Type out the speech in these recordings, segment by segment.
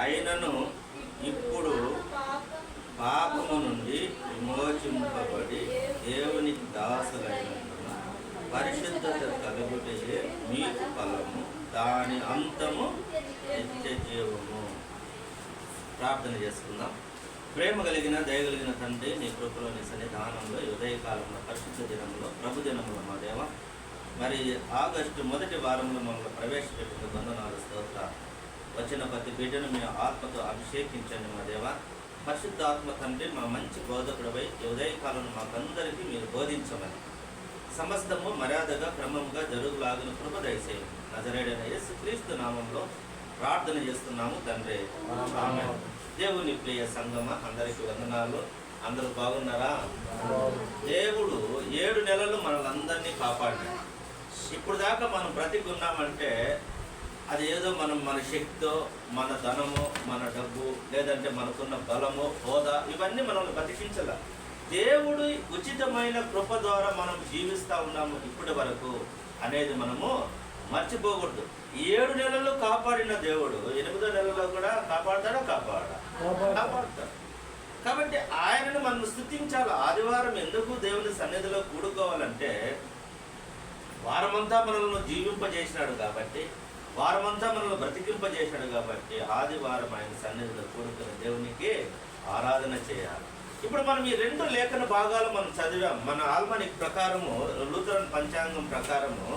అయినను ఇప్పుడు పాపము నుండి విమోచింపబడి దేవునికి దాసులైనందున పరిశుద్ధత కలుగుటయే మీకు ఫలము, దాని అంతము నిత్య జీవము. ప్రార్థన చేసుకుందాం. ప్రేమ కలిగిన దయగలిగిన తండ్రి, నీ కృపలో నీ సన్నిధానంలో ఉదయకాలంలో పరిశుద్ధ దినంలో ప్రభు దినంలో మా దేవ, మరి ఆగస్టు మొదటి వారంలో మమ్మల్ని ప్రవేశపెట్టిన వందనాలు స్తోత్రాలు. వచ్చిన ప్రతి బిడ్డను మీ ఆత్మతో అభిషేకించండి మా దేవ. పరిశుద్ధాత్మ తండ్రి, మా మంచి బోధకుడపై ఉదయకాలను మాకందరికీ మీరు బోధించమని, సమస్తము మర్యాదగా క్రమంగా జరుగులాగిన కృప దయచేయండి. నజరేయుడైన యేసుక్రీస్తు నామంలో ప్రార్థన చేస్తున్నాము తండ్రి, ఆమేన్. దేవుని ప్రియ సంగమ, అందరికీ వందనాలు. అందరూ బాగున్నారా? దేవుడు 7 నెలలు మనల్ని కాపాడినాడు. ఇప్పుడు దాకా మనం బ్రతికున్నామంటే అది ఏదో మన శక్తితో, మన ధనము, మన డబ్బు, లేదంటే మనకున్న బలము, హోదా, ఇవన్నీ మనల్ని బతికించాల. దేవుడు ఉచితమైన కృప ద్వారా మనం జీవిస్తూ ఉన్నాము ఇప్పటి వరకు అనేది మనము మర్చిపోకూడదు. 7 నెలలు కాపాడిన దేవుడు 8వ నెలలో కూడా కాపాడతాడా? కాపాడతాడు. కాబట్టి ఆయనను మనం స్తుతించాలి. ఆదివారం ఎందుకు దేవుని సన్నిధిలో కూడుకోవాలంటే, వారమంతా మనల్ని జీవింపజేసినాడు కాబట్టి, వారమంతా మనల్ని బ్రతికింపజేసినాడు కాబట్టి, ఆదివారం ఆయన సన్నిధిలో కూడుకున్న దేవునికి ఆరాధన చేయాలి. ఇప్పుడు మనం ఈ 2 లేఖన భాగాలు మనం చదివాం. మన ఆల్మానిక్ ప్రకారము, లూథరన్ పంచాంగం ప్రకారము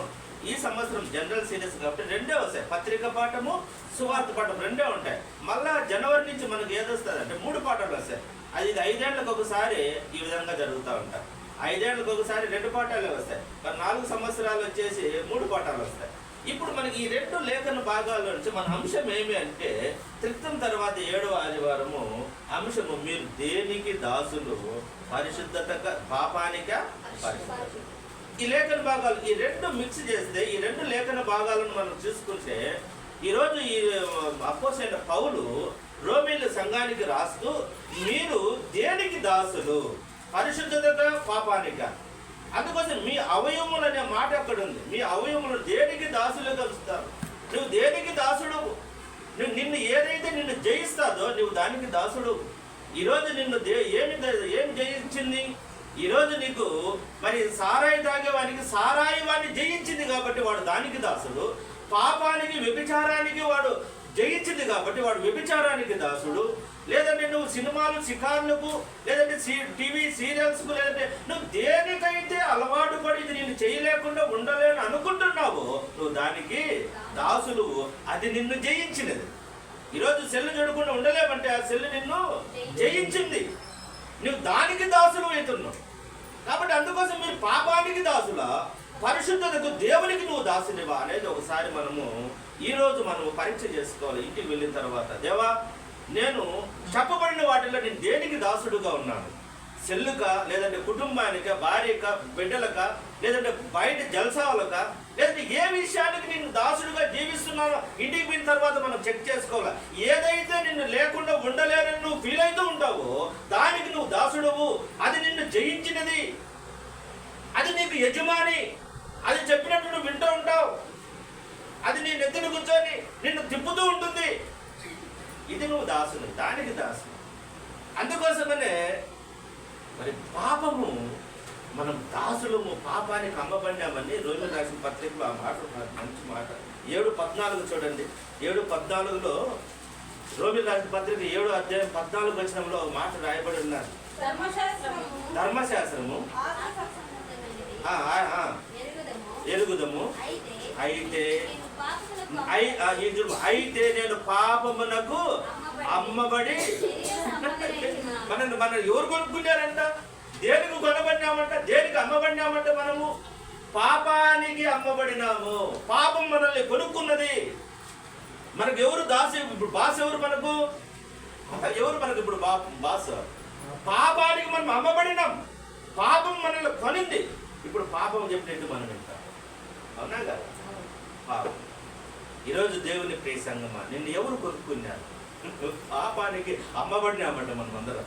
ఈ సంవత్సరం జనరల్ సిరీస్ కాబట్టి 2 వస్తాయి. పత్రిక పాఠము, సువార్త పాఠం 2 ఉంటాయి. మళ్ళా జనవరి నుంచి మనకు ఏదొస్తుంది అంటే 3 పాఠాలు వస్తాయి. అది 5 ఏళ్ళకు ఒకసారి ఈ విధంగా జరుగుతూ ఉంటాయి. 5 ఏళ్ళకు ఒకసారి 2 పాఠాలే వస్తాయి. 4 సంవత్సరాలు వచ్చేసి 3 పాఠాలు వస్తాయి. ఇప్పుడు మనకి ఈ 2 లేఖన భాగాల నుంచి మన అంశం ఏమి అంటే, త్రిత్వం తర్వాత 7వ ఆదివారము అంశము, మీరు దేనికి దాసులు, పరిశుద్ధత పాపానిక పరిశుద్ధత. ఈ లేఖన భాగాలు ఈ 2 మిక్స్ చేస్తే, ఈ 2 లేఖన భాగాలను మనం చూసుకుంటే, ఈరోజు ఈ అపోస్తలుడైన పౌలు రోమీయుల సంఘానికి రాస్తూ, మీరు దేనికి దాసులు, పరిశుద్ధత పాపానిక. అందుకోసం మీ అవయవములు అనే మాట అక్కడ ఉంది. మీ అవయవములు దేనికి దాసులు కలుస్తారు. నువ్వు దేనికి దాసుడు? నిన్ను ఏదైతే నిన్ను జయిస్తాదో నువ్వు దానికి దాసుడు. ఈరోజు నిన్ను ఏమి జయించింది? ఈరోజు నీకు మరి సారాయి తాగేవానికి సారాయి వాడిని జయించింది కాబట్టి వాడు దానికి దాసుడు. పాపానికి, వ్యభిచారానికి వాడు జయించింది కాబట్టి వాడు వ్యభిచారానికి దాసుడు. లేదంటే నువ్వు సినిమాలు, షికార్లకు, లేదంటే టీవీ సీరియల్స్కు, లేదంటే నువ్వు దేనికైతే అలవాటు పడి ఇది నేను చేయలేకుండా ఉండలేను అనుకుంటున్నావో నువ్వు దానికి దాసులు. అది నిన్ను జయించినది. ఈరోజు సెల్లు చూడకుండా ఉండలేమంటే ఆ సెల్లు నిన్ను జయించింది. నువ్వు దానికి దాసులు అవుతున్నావు. కాబట్టి అందుకోసం మీరు పాపానికి దాసులా, పరిశుద్ధతకు, దేవునికి నువ్వు దాసునివా అనేది ఒకసారి మనము ఈరోజు మనము పరీక్ష చేసుకోవాలి. ఇంటికి వెళ్ళిన తర్వాత, దేవా, నేను చెప్పబడిన వాటిలో నేను దేనికి దాసుడుగా ఉన్నాను? సెల్లుక, లేదంటే కుటుంబానిక, భార్యక, బిడ్డలక, లేదంటే బయట జల్సాలక, లేదంటే ఏ విషయానికి నేను దాసుడుగా జీవిస్తున్నానో ఇంటికి పోయిన తర్వాత మనం చెక్ చేసుకోవాలి. ఏదైతే నిన్ను లేకుండా ఉండలేనని నువ్వు ఫీల్ అవుతూ ఉంటావో దానికి నువ్వు దాసుడవు. అది నిన్ను జయించినది, అది నీకు యజమాని, అది చెప్పినట్టు నువ్వు వింటూ ఉంటావు, అది నీ నెత్తిన కూర్చొని నిన్ను తిప్పుతూ ఉంటుంది. ఇది నువ్వు దాసుడు, దానికి దాసుడు. అందుకోసమనే మరి పాపము, మనం దాసులము, పాపానికి అమ్మబడినామని రోమియోలు రాసిన పత్రికలో ఆ మాట, మంచి మాట. 7:14 చూడండి. 7:14లో రోమియోలు రాసిన పత్రిక 7వ అధ్యాయం 14 వచనంలో మాట రాయబడి ఉన్నారు. ధర్మశాస్త్రము ఎరుగుదము, అయితే నేను పాపమునకు అమ్మబడి. మన ఎవరు కొనుక్కున్నారంట? దేనికి కొనబడినామంట? దేనికి అమ్మబడినామంట? మనము పాపానికి అమ్మబడినాము. పాపం మనల్ని కొనుక్కున్నది. మనకు ఎవరు దాసు? ఇప్పుడు బాస్ ఎవరు? మనకు ఇప్పుడు బాస్? పాపానికి మనం అమ్మబడినాం. పాపం మనల్ని కొనింది. ఇప్పుడు పాపం చెప్పినట్టు మనం వింటాం. అవునా కదా? పాపం. ఈరోజు దేవుని ప్రియ సంగమా, నిన్ను ఎవరు కొనుక్కున్నారు? పాపానికి అమ్మబడినామంట మనం అందరం.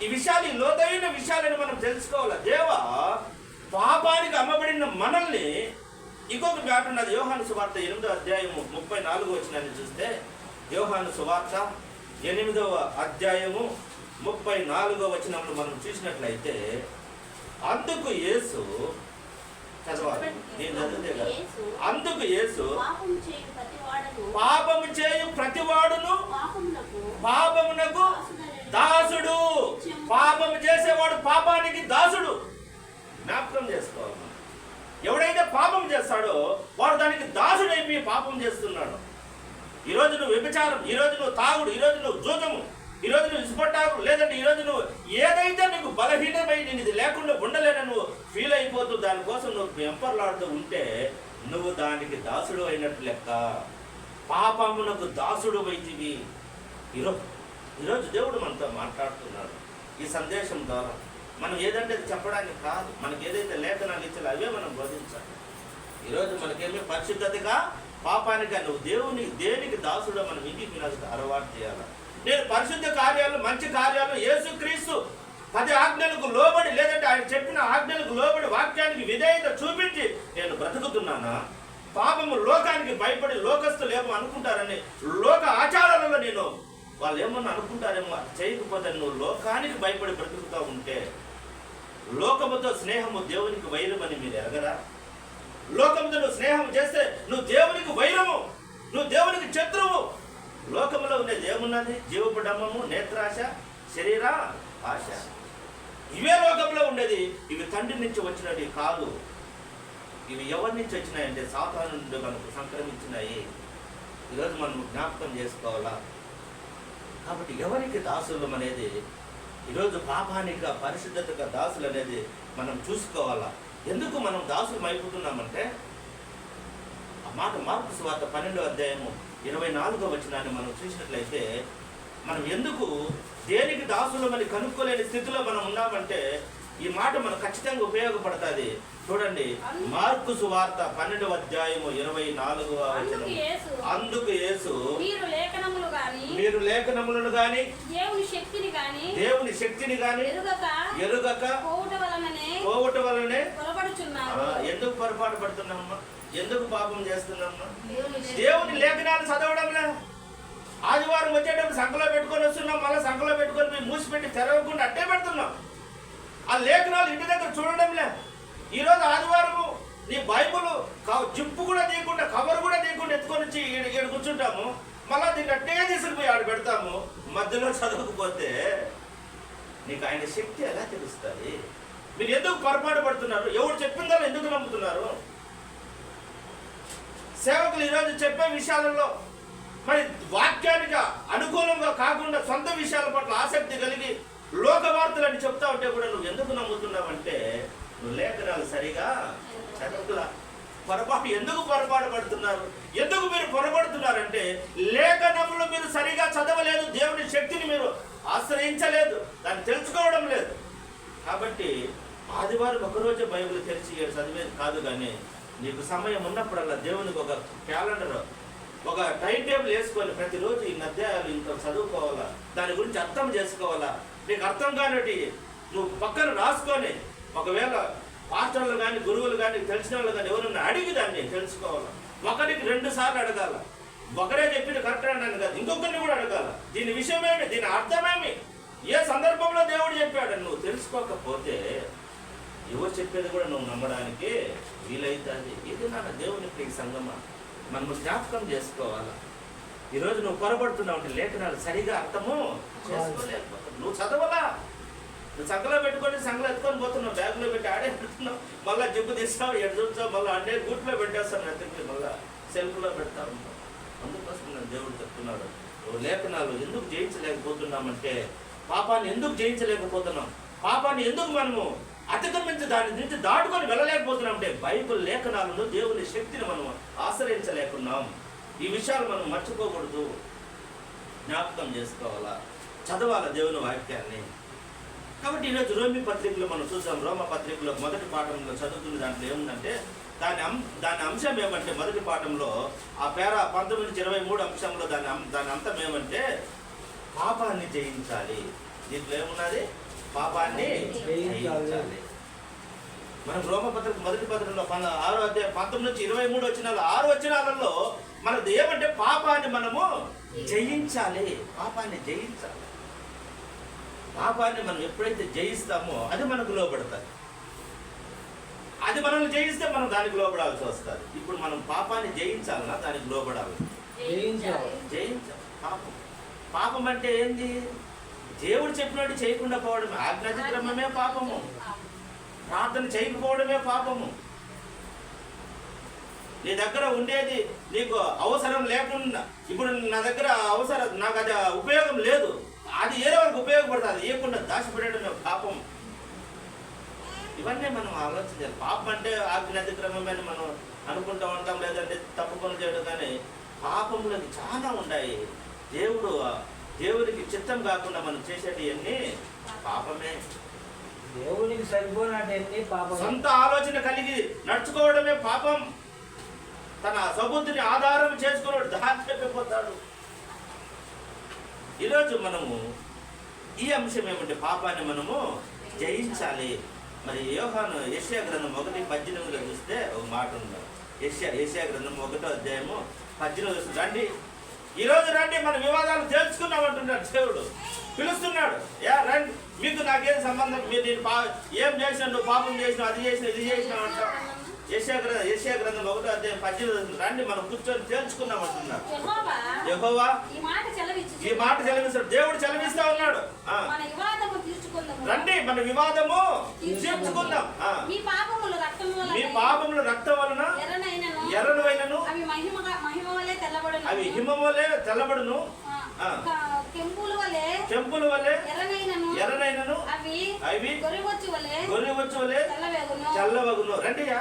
ఈ విషయాలు, ఈ లోతైన విషయాలను మనం తెలుసుకోవాలి. దేవా, పాపానికి అమ్మబడిన మనల్ని, ఇంకొక మాట ఉన్నది. యోహాను సువార్త 8వ అధ్యాయము 34వ వచనాన్ని చూస్తే, యోహాను సువార్త 8వ అధ్యాయము 34వ వచనంలో మనం చూసినట్లయితే, అందుకు యేసు చదవాలి, నేను చదివితే కదా. అందుకు యేసు పాపము చేయు ప్రతివాడును పాపమునకు దాసుడు. పాపము చేసేవాడు పాపానికి దాసుడు. జ్ఞాపకం చేసుకోవాలి. ఎవడైతే పాపం చేస్తాడో వాడు దానికి దాసుడైపోయి పాపం చేస్తున్నాడు. ఈరోజు నువ్వు వ్యభిచారం, ఈరోజు నువ్వు తాగుడు, ఈరోజు నువ్వు జూదము, ఈరోజు నువ్వు ఇసుపట్టాకు, లేదంటే ఈరోజు నువ్వు ఏదైతే నీకు బలహీనమై నేను ఇది లేకుండా ఉండలేని నువ్వు ఫీల్ అయిపోతూ దానికోసం నువ్వు వెంపర్లాడుతూ ఉంటే నువ్వు దానికి దాసుడు అయినట్టు లెక్క. పాపమునకు దాసుడు అయితివి. ఈరోజు దేవుడు మనతో మాట్లాడుతున్నాడు ఈ సందేశం ద్వారా. మనం ఏదంటే అది చెప్పడానికి కాదు, మనకి ఏదైతే లేఖనాలు ఇచ్చాలో అవే మనం బోధించాలి. ఈరోజు మనకేమీ పరిశుద్ధతగా పాపానిగా నువ్వు దేనికి దాసుడో మనం ఇంటికి అలవాటు చేయాలి. నేను పరిశుద్ధ కార్యాలు, మంచి కార్యాలు, యేసుక్రీస్తు 10 ఆజ్ఞలకు లోబడి, లేదంటే ఆయన చెప్పిన ఆజ్ఞలకు లోబడి వాక్యానికి విధేయత చూపించి నేను బ్రతుకుతున్నానా? పాపము లోకానికి భయపడి లోకస్తులు ఏమో అనుకుంటారని లోక ఆచారాలలో నేను వాళ్ళు ఏమన్నా అనుకుంటారేమో చేయకపోతే నువ్వు లోకానికి భయపడి బ్రతుకుతూ ఉంటే, లోకముతో స్నేహము దేవునికి వైరమని మీరు ఎరగరా? లోకముతో నువ్వు స్నేహం చేస్తే నువ్వు దేవునికి వైరము, నువ్వు దేవునికి శత్రువు. లోకములో ఉండేది ఏమున్నది? జీవపుడమ్మము, నేత్రాశ, శరీర ఆశ. ఇవే లోకంలో ఉండేది. ఇవి తండ్రి నుంచి వచ్చినవి కాదు. ఇవి ఎవరి నుంచి వచ్చినాయంటే సాతాను నుండి మనకు సంక్రమించినాయి. ఈరోజు మనం జ్ఞాపకం చేసుకోవాలా. కాబట్టి ఎవరికి దాసులు అనేది ఈరోజు పాపానికి పరిశుద్ధతగా దాసులు అనేది మనం చూసుకోవాలా. ఎందుకు మనం దాసులు అయిపోతున్నామంటే ఆ మాట మార్కు సువార్త 12వ అధ్యాయము 24వ వచనాన్ని మనం చూసినట్లయితే, మనం ఎందుకు దేనికి దాసులమని కనుక్కోలేని స్థితిలో మనం ఉన్నామంటే ఈ మాట మనకు ఖచ్చితంగా ఉపయోగపడుతుంది. చూడండి, మార్కు సువార్త 12వ అధ్యాయము 24వ వచనం. అందుకు యేసు మీరు లేఖనములను గాని దేవుని శక్తిని గాని ఎరుగక పోవుట వలనే ఎందుకు పొరపాటు పడుతున్నామమ్మా? ఎందుకు పాపం చేస్తున్నామమ్మా? దేవుని లేఖనాలు చదవడంలే. ఆదివారం వచ్చేటప్పుడు సంఖలో పెట్టుకొని వస్తున్నాం, మళ్ళీ సంఖలో పెట్టుకొని మేము మూసిపెట్టి తెరవకుండా అట్టే పెడుతున్నాం. ఆ లేఖనాలు ఇంటి దగ్గర చూడడంలే. ఈరోజు ఆదివారము నీ బైబుల్ జిప్పు కూడా తీయకుండా, కవర్ కూడా తీయకుండా ఎత్తుకొని వచ్చి ఇక్కడ కూర్చుంటాము. మళ్ళీ దీన్ని అట్టే తీసుకుపోయి ఆడ పెడతాము. మధ్యలో చదవకపోతే నీకు ఆయన శక్తి ఎలా తెలుస్తుంది? మీరు ఎందుకు పొరపాటు పడుతున్నారు? ఎవరు చెప్పిందో ఎందుకు నమ్ముతున్నారు? సేవకులు ఈరోజు చెప్పే విషయాలలో మరి వాక్యానికి అనుకూలంగా కాకుండా సొంత విషయాల పట్ల ఆసక్తి కలిగి లోక వార్తలని చెప్తా ఉంటే కూడా నువ్వు ఎందుకు నమ్ముతున్నావంటే నువ్వు లేఖనాలు సరిగా చదవకులా. ఎందుకు పొరపాటు పడుతున్నారు? ఎందుకు మీరు పొరపడుతున్నారంటే లేఖనములు మీరు సరిగా చదవలేదు, దేవుని శక్తిని మీరు ఆశ్రయించలేదు, దాన్ని తెలుసుకోవడం లేదు. కాబట్టి ఆదివారం ఒకరోజే బైబిల్ తెరిచి చదివేది కాదు, కానీ నీకు సమయం ఉన్నప్పుడల్లా దేవునికి ఒక క్యాలెండర్, ఒక టైం టేబుల్ వేసుకొని ప్రతిరోజు ఈ అధ్యాయాలు ఇంత చదువుకోవాలా, దాని గురించి అర్థం చేసుకోవాలా. నీకు అర్థం కానిటి నువ్వు పక్కన రాసుకొని, ఒకవేళ పాస్టర్లు కానీ గురువులు కానీ తెలిసిన వాళ్ళు కానీ ఎవరన్నా అడిగి దాన్ని తెలుసుకోవాలి. ఒకరికి 2 సార్లు అడగాల. ఒకరే చెప్పిన కరెక్ట్ అన్నాను కాదు, ఇంకొకరిని కూడా అడగాల. దీని విషయమేమి, దీని అర్థమేమి, ఏ సందర్భంలో దేవుడు చెప్పాడని నువ్వు తెలుసుకోకపోతే ఎవరు చెప్పేది కూడా నువ్వు నమ్మడానికి వీలైతుంది. ఇది నా దేవునికి సంగమా, మనం జ్ఞాపకం చేసుకోవాలా. ఈరోజు నువ్వు పొరపడుతున్నావు అంటే లేఖనాలు సరిగా అర్థము చేసుకోలేకపోతున్నావు. నువ్వు చదవలా, నువ్వు సంఖలో పెట్టుకొని సంఖలో ఎత్తుకొని పోతున్నావు, బ్యాగ్లో పెట్టి ఆడే పెడుతున్నావు, మళ్ళీ జిప్పు తీస్తావు, ఎడు చూస్తావు, మళ్ళీ అన్నీ గూట్లో పెట్టేస్తాను, ఎత్తుకి మళ్ళీ సెల్ఫ్లో పెడతా ఉంటావు. అందుకోసం నేను దేవుడు చెప్తున్నాడు, లేఖనాలు ఎందుకు జయించలేకపోతున్నామంటే పాపాన్ని ఎందుకు జయించలేకపోతున్నాం, పాపాన్ని ఎందుకు మనము అతిక్రమించి దాని నుంచి దాటుకొని వెళ్ళలేకపోతున్నాం అంటే బైబిల్ లేఖనాలను దేవుని శక్తిని మనం ఆశ్రయించలేకున్నాం. ఈ విషయాలు మనం మర్చిపోకూడదు, జ్ఞాపకం చేసుకోవాలా, చదవాలా దేవుని వాక్యాన్ని. కాబట్టి ఈరోజు రోమి పత్రికలో మనం చూసాం. రోమ పత్రికలో మొదటి పాఠంలో చదువుతున్న దాంట్లో ఏముందంటే దాని అంశం ఏమంటే, మొదటి పాఠంలో ఆ పేర 19-23 అంశంలో దాని అంతం ఏమంటే పాపాన్ని జయించాలి. దీంట్లో ఏమున్నది? పాపాన్ని జయించాలి. మనం రోమపత్రిక మొదటి పత్రికలో 6వ అధ్యాయం 19-23 వచనాలు 6 వచనాలలో మనది ఏమంటే పాపాన్ని మనము జయించాలి, పాపాన్ని జయించాలి. పాపాన్ని మనం ఎప్పుడైతే జయిస్తామో అది మనకు లోబడుతుంది. అది మనల్ని జయిస్తే మనం దానికి లోబడాల్సి వస్తుంది. ఇప్పుడు మనం పాపాన్ని జయించాలన్నా దానికి లోబడాలి. జయించాలి. పాపం అంటే ఏంది? దేవుడు చెప్పినట్టు చేయకుండా పోవడమే. ఆజ్ఞాతిక్రమమే పాపము. ప్రార్థన చేయకపోవడమే పాపము. నీ దగ్గర ఉండేది నీకు అవసరం లేకుండా, ఇప్పుడు నా దగ్గర అవసరం, నాకు అది ఉపయోగం లేదు, అది ఏదో వరకు ఉపయోగపడుతుంది, ఇవ్వకుండా దాచిపెట్టడమే పాపం. ఇవన్నీ మనం ఆలోచించాలి. పాపం అంటే ఆజ్ఞాతిక్రమమే అని మనం అనుకుంటూ ఉంటాం, లేదంటే తప్పు పనులు చేయడం. కానీ పాపములకి చాలా ఉన్నాయి. దేవుడికి చిత్తం కాకుండా మనం చేసేటివన్నీ పాపమే. దేవునికి సరిపోయినట్టు పాపం. సొంత ఆలోచన కలిగి నడుచుకోవడమే పాపం. తన సబుద్ధిని ఆధారం చేసుకున్నాడు, దాచిపోతాడు. ఈరోజు మనము ఈ అంశం ఏమంటే పాపాన్ని మనము జయించాలి. మరి యోహాను యెషయా గ్రంథం 1:18 చూస్తే ఒక మాట ఉంది. యెషయా గ్రంథం 1:18 రండి, ఈరోజు రండి, మన వివాదాలు తెలుసుకున్నామంటున్నాడు దేవుడు. పిలుస్తున్నాడు, రండి, మీకు నాకేం సంబంధం, మీరు నేను ఏం చేసినా, నువ్వు పాపం చేసినావు, అది చేసినా, ఇది చేసినావు అంటావు. యెషయా గ్రంథం 1:18 రండి, మనం కూర్చొని తెలుసుకుందాం అంటున్నాడు యెహోవా. ఈ మాట చెలవిస్తాడు, దేవుడు చెలవిస్తా ఉన్నాడు. రండి, మన వివాదము తీర్చుకుందాం. మీ పాపముల రక్తం వలన ఎర్రనైనను అవి హిమము వలె తెల్లబడును, చెంపుల వలె ఎర్రనైనను అవి గొర్రెవచ్చు వలె తెల్లవగును. రండియా,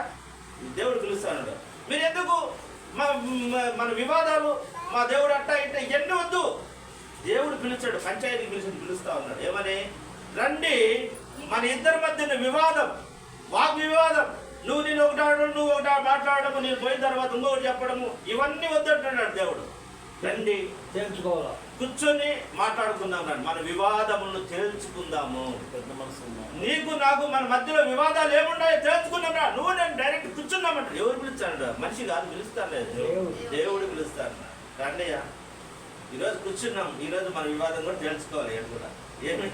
దేవుడు పిలుస్తాడు. మీరు ఎందుకు మన వివాదాలు, మా దేవుడు అట్టా ఇట్ట ఎన్ని వద్దు, దేవుడు పిలిచాడు, పంచాయతీకి పిలుస్తా ఉన్నాడు. ఏమని? రండి, మన ఇద్దరి మధ్యన వివాదం, వాగ్వివాదం, నేను ఒకటాడడం, నువ్వు ఒకటి మాట్లాడము, నేను పోయిన తర్వాత ఇంకొకటి చెప్పడము, ఇవన్నీ వద్దంటున్నాడు దేవుడు. రండి, తెలుసుకోవాలా, కూర్చొని మాట్లాడుకుందాం, రండి, మన వివాదములను తేల్చుకుందాము. నీకు నాకు మన మధ్యలో వివాదాలు ఏమున్నాయో తేల్చుకుందాం రా. నువ్వు నేను డైరెక్ట్ కూర్చున్నామంటాడు. ఎవరు పిలుస్తాడు? మనిషి కాదు, పిలుస్తాను లేదు, దేవుడు పిలుస్తాడు. రండి, ఈరోజు కూర్చున్నాం, ఈరోజు మన వివాదం కూడా తెలుసుకోవాలి. ఏం కూడా ఏమి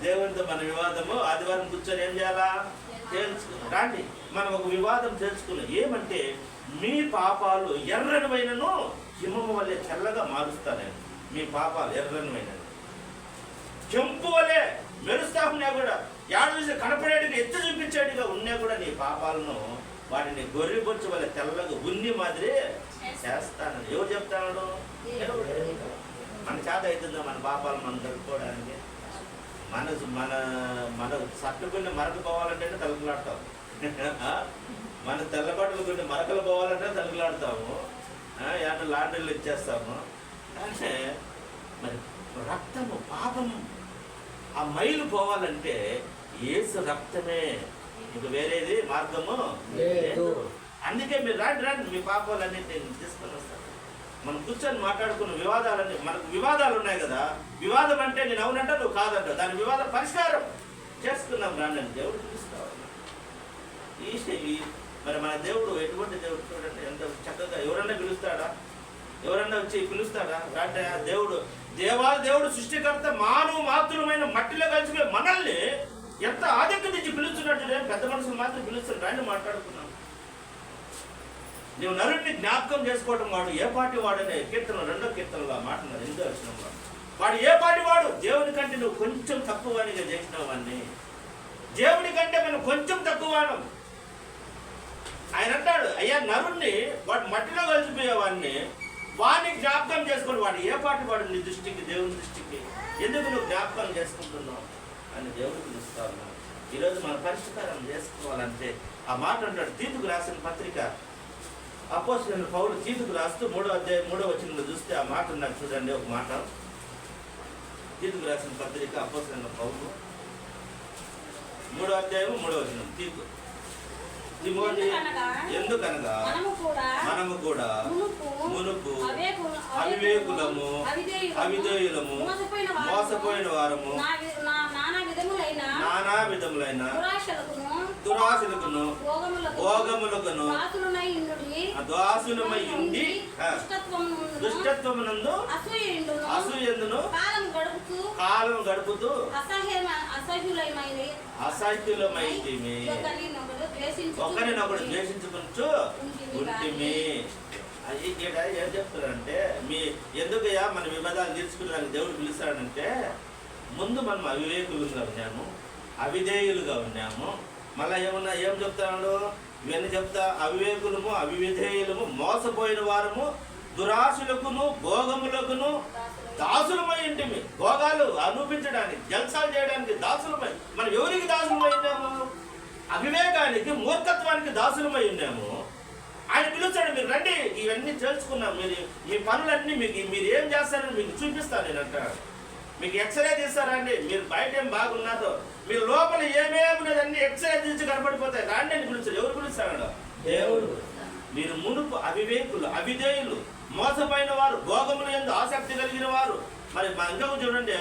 దేవుడితో మన వివాదము ఆదివారం కూర్చొని ఏం చేయాలా? తెలుసుకున్నాం. రండి, మనం ఒక వివాదం తెలుసుకున్నాం. ఏమంటే, మీ పాపాలు ఎర్రనివైనను హిమము వలె తెల్లగా మారుస్తాను. మీ పాపాలు ఎర్రనివైనను చెంపు వలె మెరుస్తా ఉన్నా కూడా, యాడు చూసి కనపడేటిగా ఎత్తు చూపించేటిగా ఉన్నా కూడా నీ పాపాలను వాటిని గొర్రెబొచ్చు వల్ల తెల్లగా ఉన్ని మాదిరి చేస్తాను. ఎవరు చెప్తాడు? మన చేత అవుతుందా మన పాపాలు మనం కలుపుకోవడానికి? మన సట్టుకుని మరకలు పోవాలంటే తలుపులాడతాం. మన తెల్లబట్టలు కొన్ని మరకలు పోవాలంటే తలుపులాడతాము. ఏమన్నా లాండ్రీలు ఇచ్చేస్తాము. అంటే మరి రక్తము, పాపము, ఆ మైలు పోవాలంటే యేసు రక్తమే, ఇంక వేరేది మార్గము లేదు. అందుకే మీరు రండి, మీ పాపాలన్నీ నేను తీసుకొని వస్తాను. మనం కూర్చొని మాట్లాడుకున్న వివాదాలన్నీ, మనకు వివాదాలు ఉన్నాయి కదా, వివాదం అంటే నేను అవునంట, నువ్వు కాదంట, దాని వివాద పరిష్కారం చేసుకున్నాం. రండి, దేవుడు పిలుస్తావు. మరి మన దేవుడు ఎటువంటి దేవుడు చూడండి, ఎంత చక్కగా. ఎవరన్నా పిలుస్తాడా? ఎవరన్నా వచ్చి పిలుస్తాడా? అంటే దేవుడు సృష్టికర్త, మానవ మాతృమైన మట్టిలో కలిసిపోయి మనల్ని ఎంత ఆధిక్యత ఇచ్చి పిలుస్తున్నట్టు. పెద్ద మనుషులు మాత్రం పిలుస్తున్నారు, రండి మాట్లాడుకున్నాం. నువ్వు నరుడిని జ్ఞాపకం చేసుకోవడం, వాడు ఏ పాటి వాడనే కీర్తన 2వ కీర్తనలో మాట్లాడు. 8వ వచనంలో వాడు ఏ పాటి వాడు? దేవుని కంటే నువ్వు కొంచెం తక్కువనిగా చేసినావు వాడిని. దేవుని కంటే మనం కొంచెం తక్కువను. ఆయన అంటాడు, అయ్యా నరుణ్ణి, వాడు మట్టిలో కలిసిపోయేవాడిని, వాడిని జ్ఞాపకం చేసుకుని, వాడు ఏ పాటి వాడు నీ దృష్టికి, దేవుని దృష్టికి ఎందుకు నువ్వు జ్ఞాపకం చేసుకుంటున్నావు అని దేవుడు పిలుస్తా ఉన్నాడు. ఈరోజు మనం పరిష్కారం చేసుకోవాలంటే ఆ మాట అంటాడు. తీతుకు రాసిన పత్రిక అపోస్తలుడైన పౌలు తీతుకు రాస్తూ 3వ అధ్యాయం 3వ వచనంలో చూస్తే ఆ మాట ఉన్నాడు. చూడండి ఒక మాట. తీతుకు రాసిన పత్రిక అపోస్తలుడైన పౌలు 3వ అధ్యాయం 3వ వచనం. తీతు ఎందుకనగా మనము కూడా మునుపు అవివేకులము, అవిధేయులము, మోసపోయిన వారము, నానా విధములైన దురాశలకును భోగములకును దాసులమై ఉండి దుష్టత్వమునందు అసూయందును కాలం గడుపుతూ అసహ్యులమైతిమి ఒకరినొకడు ద్వేషించుకుంటూ ఉంటిమి. ఇక్కడ ఏం చెప్తారంటే మీ ఎందుకయ్యా మన వివాదాలు తీర్చుకునేదానికి దేవుడు పిలుస్తాడంటే ముందు మనం అవివేకులుగా ఉన్నాము, అవిధేయులుగా ఉన్నాము. మళ్ళీ ఏం చెప్తాడు ఇవన్నీ చెప్తా అవివేకులము అవిధేయులము మోసపోయిన వారము దురాశులకును భోగములకును దాసులమై ఇంటిమి. భోగాలు అనుభవించడానికి జల్సాలు చేయడానికి దాసులమై మనం ఎవరికి దాసులమై ఉన్నాము? అవివేకానికి మూర్ఖత్వానికి దాసులమై ఉన్నాము. ఆయన పిలుస్తాడు మీరు రండి ఇవన్నీ తెలుసుకున్నాం, మీరు మీ పనులన్నీ మీరు ఏం చేస్తారని మీకు చూపిస్తాను నేను అంటాడు. మీకు ఎక్స్రే తీస్తారా అండి, మీరు బయట ఏం బాగున్నారో మీరు లోపల ఏమేమున్నదన్నీ ఎక్స్రే తీసి కనపడిపోతాయి రండి అని పిలుస్తాడు. ఎవరు పిలుస్తాడు? దేవుడు. మీరు మునుపు అవివేకులు అవిధేయులు మోసపోయిన వారు భోగములు యందు ఆసక్తి కలిగిన వారు. మరి ఇంకా చూడండి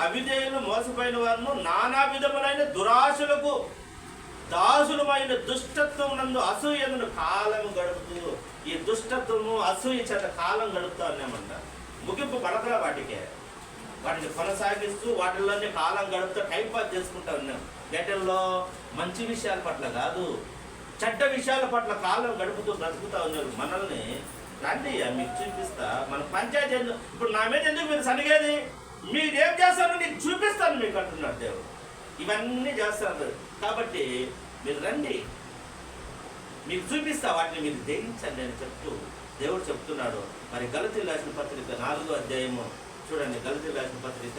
అవిధేయులు మోసపోయిన వారు నానా విధములైన దురాశలకు దాసులమైన దుష్టత్వం నందు అసూయను కాలం గడుపుతూ ఈ దుష్టత్వము అసూయ చేత కాలం గడుపుతా ఉన్నామంట. ముగింపు పడకల వాటిని కొనసాగిస్తూ వాటిల్లోనే కాలం గడుపుతూ టైంపాస్ చేసుకుంటా ఉన్నాం. గెటల్లో మంచి విషయాల పట్ల కాదు చెడ్డ విషయాల పట్ల కాలం గడుపుతూ బ్రతుకుతా ఉన్నారు. మనల్ని రండి మీకు చూపిస్తా. మన పంచాయతీ ఇప్పుడు నా మీద ఎందుకు మీరు సరిగేది, మీరేం చేస్తారో నీకు చూపిస్తాను మీకు అంటున్నాడు దేవుడు. ఇవన్నీ చేస్తారు కాబట్టి మీరు రండి మీకు చూపిస్తా, వాటిని మీరు జయించండి అని చెప్తూ దేవుడు చెప్తున్నాడు. మరి గలతీయులకు రాసిన పత్రిక 4వ అధ్యాయము చూడండి. గలతీయులకు రాసిన పత్రిక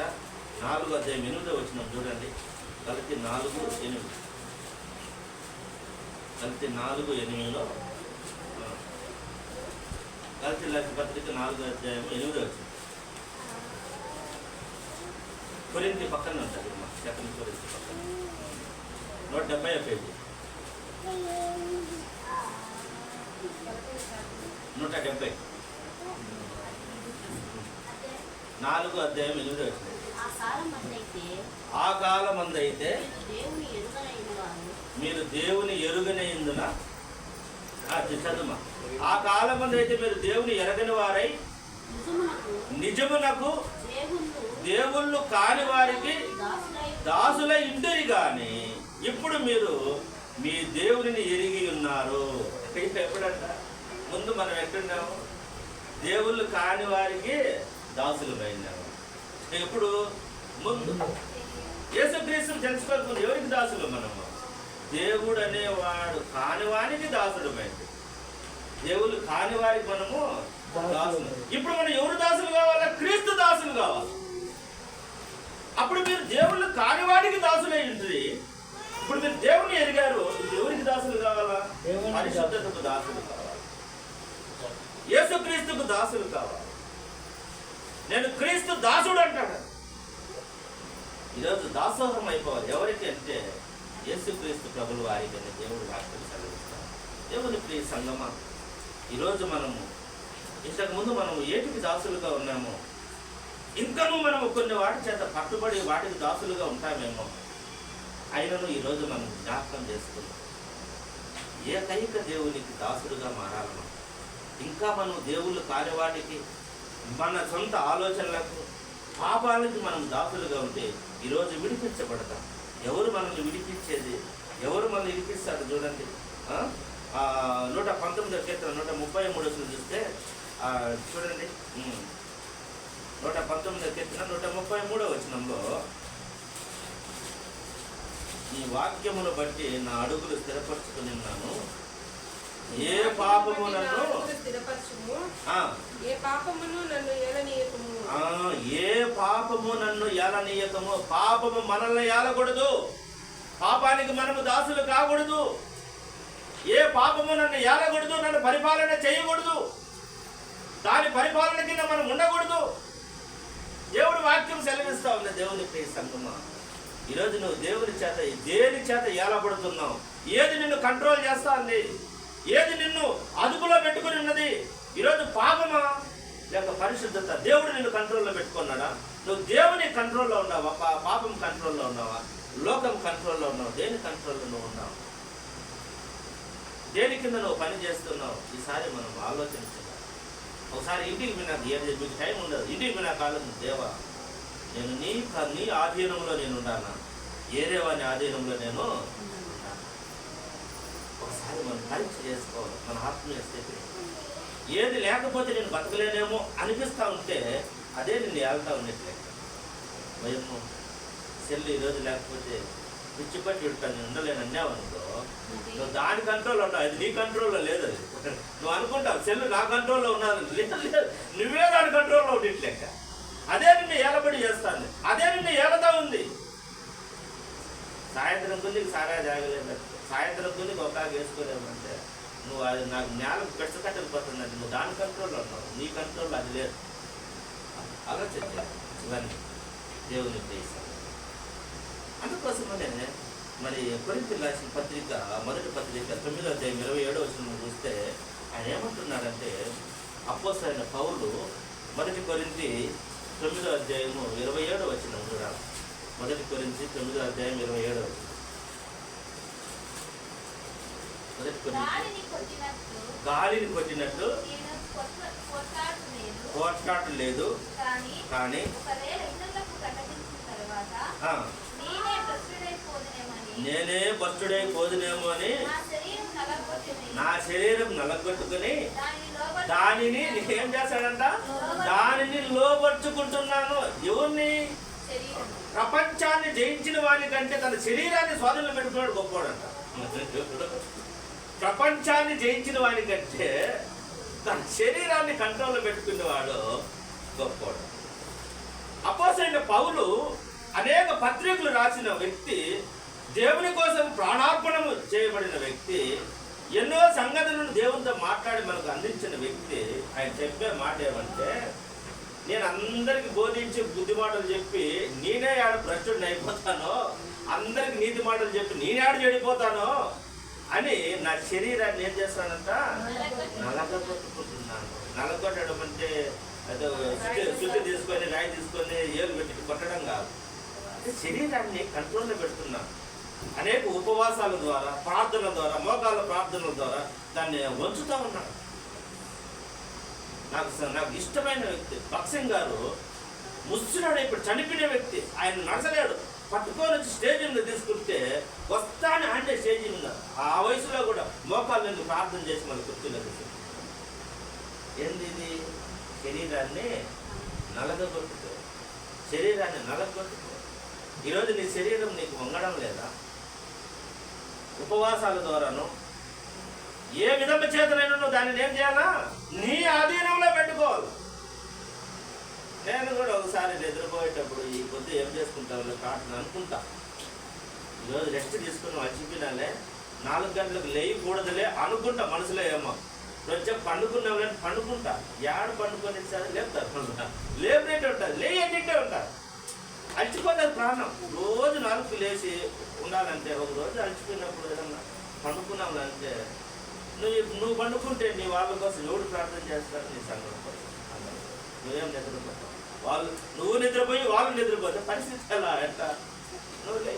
4వ అధ్యాయం 8వ వచనం చూడండి. గలతీ 4:8 గలతీ 4:8లో గలతీయులకు రాసిన పత్రిక 4వ అధ్యాయం 8వ వచనం. కొరింథీ పక్కన ఉంటుంది మా సెకండ్ కొరింథీ పక్కన 170 పేజీ 170 4వ అధ్యాయం 8వ వచనం. ఆ కాలమందైతే మీరు దేవుని ఎరుగనైందున చదుమా ఆ కాలమందైతే మీరు దేవుని ఎరగని వారై నిజమునకు దేవుళ్ళు కాని వారికి దాసులై ఉండిరి గాని ఇప్పుడు మీరు మీ దేవుని ఎరిగి ఉన్నారు. ఎప్పుడంట ముందు మనం ఎక్కడున్నాము? దేవుళ్ళు కాని వారికి దాసులమైనాము. ఎప్పుడు? ముందు యేసుక్రీస్తుని తెలుసుకోకుండా ఎవరికి దాసులు? మనము దేవుడు అనేవాడు కానివానికి దాసుడమైంది. దేవుళ్ళు కాని వారికి మనము దాసులు. ఇప్పుడు మనం ఎవరు దాసులు కావాలా? క్రీస్తు దాసులు కావాలి. అప్పుడు మీరు దేవుళ్ళు కానివాడికి దాసులై ఉంటుంది. ఇప్పుడు మీరు దేవుని ఎరిగారు, ఎవరికి దాసులు కావాలా? పరిశుద్ధతకు దాసులు కావాలి, యేసుక్రీస్తుకు దాసులు కావాలి. నేను క్రీస్తు దాసుడు అంటాడు. ఈరోజు దాసోహం అయిపోవాలి. ఎవరికి అంటే యేసుక్రీస్తు ప్రభుల వారికి దేవుడు వాక్యం సెలవిస్తాడు. దేవుని ప్రియ సంగమా, ఈరోజు మనము ఇంతకుముందు మనము ఏటికి దాసులుగా ఉన్నామో ఇంకనూ మనము కొన్ని వాటి చేత పట్టుబడి వాటికి దాసులుగా ఉంటామేమో. అయినను ఈరోజు మనం జ్ఞాపకం చేసుకున్నాం ఏకైక దేవునికి దాసులుగా మారాలన్నా. ఇంకా మనం దేవుళ్ళు కాని వాటికి మన సొంత ఆలోచనలకు పాపాలకి మనం దాసులుగా ఉంటే ఈరోజు విడిపించబడతాం. ఎవరు మనల్ని విడిపించేది? ఎవరు మనల్ని విడిపిస్తారు? చూడండి 119వ కీర్తన 133 చూస్తే చూడండి. 119వ కీర్తన 133వ వచనంలో ఈ వాక్యమును బట్టి నా అడుగులు స్థిరపరచుకుని ఉన్నాను. ఏ పాపము నన్ను ఏలనీయకము. పాపము మనల్ని ఏలకూడదు. పాపానికి మనము దాసులు కాకూడదు. ఏ పాపము నన్ను ఏలకూడదు, నన్ను పరిపాలన చేయకూడదు, దాని పరిపాలన కింద మనం ఉండకూడదు. దేవుడు వాక్యం సెలవిస్తా ఉంది. దేవుని ప్రియ సంగమా, ఈరోజు నువ్వు దేవుని చేత దేని చేత ఏలబడుతున్నావు? ఏది నిన్ను కంట్రోల్ చేస్తా ఉంది? ఏది నిన్ను అదుపులో పెట్టుకుని ఉన్నది? ఈరోజు పాపమా లేక పరిశుద్ధత? దేవుడు నిన్ను కంట్రోల్లో పెట్టుకున్నాడా? నువ్వు దేవుని కంట్రోల్లో ఉన్నావా? పాపం కంట్రోల్లో ఉన్నావా? లోకం కంట్రోల్లో ఉన్నావు? దేని కంట్రోల్లో నువ్వు ఉన్నావు? దేని కింద నువ్వు పని చేస్తున్నావు? ఈసారి మనం ఆలోచించాలి. ఒకసారి ఇంటికి పోయినాక మీకు టైం ఉండదు. ఇంటికి పోయినాక ఆలోచన, దేవా నేను నీ ఆధీనంలో నేను ఉండాలా, ఏరే వాని ఆధీనంలో నేను ఉండాలా? ఒకసారి మనం పరీక్ష చేసుకోవాలి మన ఆత్మీయ స్థితి. ఏది లేకపోతే నేను బతకలేనేమో అనిపిస్తూ ఉంటే అదే నేను ఏళ్తా ఉన్నట్లే. భయము సెల్లు ఈరోజు లేకపోతే పిచ్చిపట్టి ఉంటాను, నేను ఉండలేను అన్నావు అనుకో, నువ్వు దాని కంట్రోల్లో ఉంటావు. అది నీ కంట్రోల్లో లేదు. అది నువ్వు అనుకుంటావు సెల్లు నా కంట్రోల్లో ఉన్నాను, లేదు, నువ్వే దాని కంట్రోల్లో ఉండేట్లేక. అదే నిన్ను ఏలబడి చేస్తాను, అదే నిన్ను ఏలతా ఉంది. సాయంత్రం కొన్ని సారా జాగలేదు, సాయంత్రం కొన్ని ఒక వేసుకోలేమంటే నువ్వు అది నాకు నేలకు పెచ్చకట్టకపోతుందంటే నువ్వు దాని కంట్రోల్లో ఉన్నావు, నీ కంట్రోల్లో అది లేదు. ఆలోచించాలి ఇవన్నీ దేవుని చేశాను. అందుకోసమనే మరి కొరింథీయులకు రాసిన పత్రిక మొదటి పత్రిక 9వ అధ్యాయం 27వ వచనం చూస్తే ఆయన ఏమంటున్నాడంటే, అపోస్తలుడైన పౌలు మొదటి కొరింథీ 9వ అధ్యాయము 27వ వచనం చూడాలి. మొదటి కొరింథీ 9వ అధ్యాయం 27వ వచనం. గాలిని కొట్టినట్లు పోట్లాట లేదు, కానీ నేనే భ్రష్టుడైపోదునేమో అని నా శరీరం నలగొట్టుకుని దానిని ఏం చేస్తాడంట? దానిని లోబర్చుకుంటున్నాను. ఎవరిని? ప్రపంచాన్ని జయించిన వాని కంటే తన శరీరాన్ని స్వాధీనంలో పెట్టుకున్నాడు గొప్పవాడంట. ప్రపంచాన్ని జయించిన వాని కంటే తన శరీరాన్ని కంట్రోల్లో పెట్టుకునేవాడు గొప్పవాడు. అపోస్తలుడైన పౌలు అనేక పత్రికలు రాసిన వ్యక్తి, దేవుని కోసం ప్రాణార్పణము చేయబడిన వ్యక్తి, ఎన్నో సంగతులను దేవునితో మాట్లాడి మనకు అందించిన వ్యక్తి. ఆయన చెప్పే మాట ఏమంటే, నేను అందరికి బోధించి బుద్ధి మాటలు చెప్పి నేనే ఆడ భ్రష్టుడిని అయిపోతాను, అందరికి నీతి మాటలు చెప్పి నేనే ఆడ చెడిపోతాను అని నా శరీరాన్ని ఏం చేస్తానంట? నలగొట్టుకుంటున్నాను. నలగొట్టడం అంటే అదో శుద్ధి తీసుకొని రాయి తీసుకొని ఏలు పెట్టి కొట్టడం కాదు. శరీరాన్ని కంట్రోల్లో పెడుతున్నాను. అనేక ఉపవాసాల ద్వారా, ప్రార్థనల ద్వారా, మోకాళ్ళ ప్రార్థనల ద్వారా దాన్ని వంచుతూ ఉన్నాడు. నాకు ఇష్టమైన వ్యక్తి భక్సింగ్ గారు, ముస్లినాడు, ఇప్పుడు చనిపోయిన వ్యక్తి. ఆయన నడచలేడు, పట్టుకొని వచ్చి స్టేజ్ మీద తీసుకుంటే వస్తానే అంటే స్టేజ్ మీద ఆ వయసులో కూడా మోకాళ్ళ నుండి ప్రార్థన చేసి మళ్ళీ కూర్చున్నది. ఏంది ఇది? శరీరాన్ని నలగొట్టుకో, శరీరాన్ని నలగొట్టుకో. ఈరోజు నీ శరీరం నీకు వంగడం లేదా? ఉపవాసాల ద్వారాను ఏ విధంగా చేతనైనా నువ్వు దానిని ఏం చేయాలా? నీ ఆధీనంలో పెట్టుకోవాలి. నేను కూడా ఒకసారి నిద్రపోయేటప్పుడు ఈ పొద్దు ఏం చేసుకుంటావు కాటను అనుకుంటా. ఈరోజు రెస్ట్ తీసుకుని వచ్చిపోయినాలే, 4 గంటలకు లేయకూడదులే అనుకుంటా మనసులో. ఏమో వచ్చే పండుకున్నాం లేని పండుకుంటా. ఏడు పండుకొని సరే లేపుతారు, లేపినట్టే ఉంటుంది, లేయన్నింటే ఉంటారు. అలసిపోతుంది ప్రాణం. రోజు 4కు లేచి ఉండాలంటే, ఒక రోజు అలసిపోయినప్పుడు ఏదన్నా పండుకున్నావులంటే, నువ్వు పండుకుంటే నీ వాళ్ళ కోసం ఎవడు ప్రార్థన చేస్తారు? నీ సంఘం కోసం. నువ్వేం నిద్రపోతావు? నువ్వు నిద్రపోయి వాళ్ళు నిద్రపోతే పరిస్థితి ఎలా? ఎట్లా? నువ్వు లే